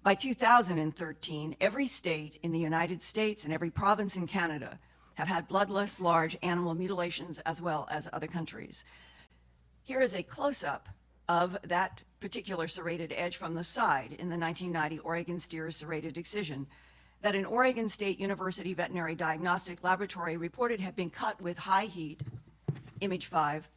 By 2013, every state in the United States and every province in Canada have had bloodless, large animal mutilations, as well as other countries. Here is a close-up of that particular serrated edge from the side in the 1990 Oregon steer serrated excision that an Oregon State University Veterinary Diagnostic Laboratory reported had been cut with high heat, image 5,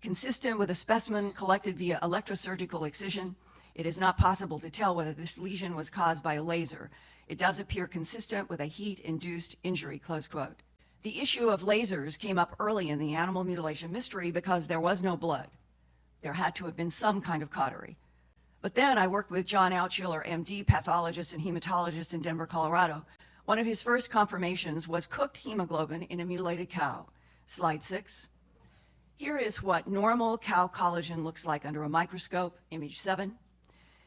consistent with a specimen collected via electrosurgical excision. It is not possible to tell whether this lesion was caused by a laser. It does appear consistent with a heat-induced injury, close quote. The issue of lasers came up early in the animal mutilation mystery because there was no blood. There had to have been some kind of cautery. But then I worked with John Altschuler, MD, pathologist and hematologist in Denver, Colorado. One of his first confirmations was cooked hemoglobin in a mutilated cow. Slide 6. Here is what normal cow collagen looks like under a microscope, image 7.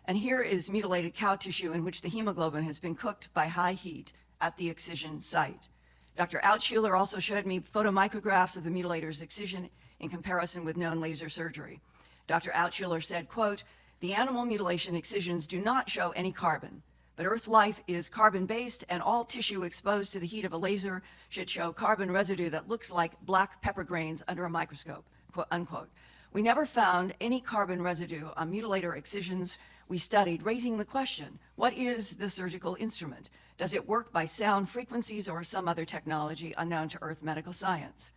And here is mutilated cow tissue in which the hemoglobin has been cooked by high heat at the excision site. Dr. Altschuler also showed me photomicrographs of the mutilator's excision in comparison with known laser surgery. Dr. Altschuler said, quote, "The animal mutilation excisions do not show any carbon, but Earth life is carbon-based and all tissue exposed to the heat of a laser should show carbon residue that looks like black pepper grains under a microscope," quote, unquote. We never found any carbon residue on mutilator excisions we studied, raising the question, what is the surgical instrument? Does it work by sound frequencies or some other technology unknown to Earth medical science?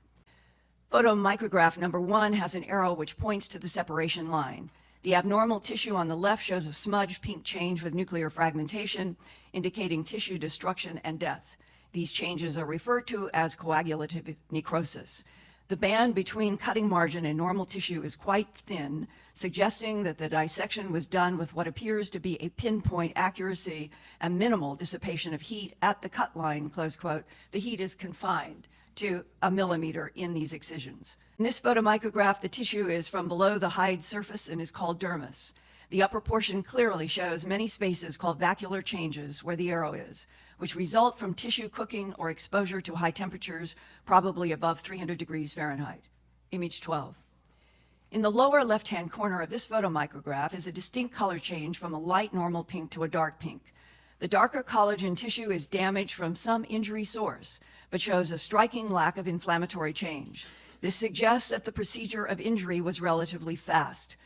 Photomicrograph number 1 has an arrow which points to the separation line. The abnormal tissue on the left shows a smudged pink change with nuclear fragmentation, indicating tissue destruction and death. These changes are referred to as coagulative necrosis. The band between cutting margin and normal tissue is quite thin, suggesting that the dissection was done with what appears to be a pinpoint accuracy and minimal dissipation of heat at the cut line, close quote. The heat is confined to a millimeter in these excisions. In this photomicrograph, the tissue is from below the hide surface and is called dermis. The upper portion clearly shows many spaces called vacuolar changes where the arrow is, which result from tissue cooking or exposure to high temperatures, probably above 300 degrees Fahrenheit. Image 12. In the lower left-hand corner of this photomicrograph is a distinct color change from a light normal pink to a dark pink. The darker collagen tissue is damaged from some injury source, but shows a striking lack of inflammatory change. This suggests that the procedure of injury was relatively fast.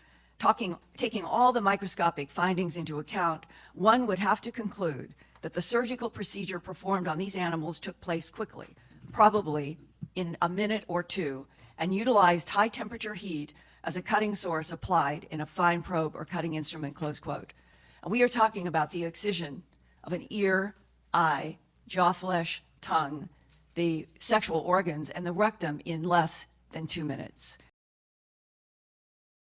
Taking all the microscopic findings into account, one would have to conclude that the surgical procedure performed on these animals took place quickly, probably in a minute or two, and utilized high temperature heat as a cutting source applied in a fine probe or cutting instrument, close quote. And we are talking about the excision of an ear, eye, jaw flesh, tongue, the sexual organs, and the rectum in less than 2 minutes.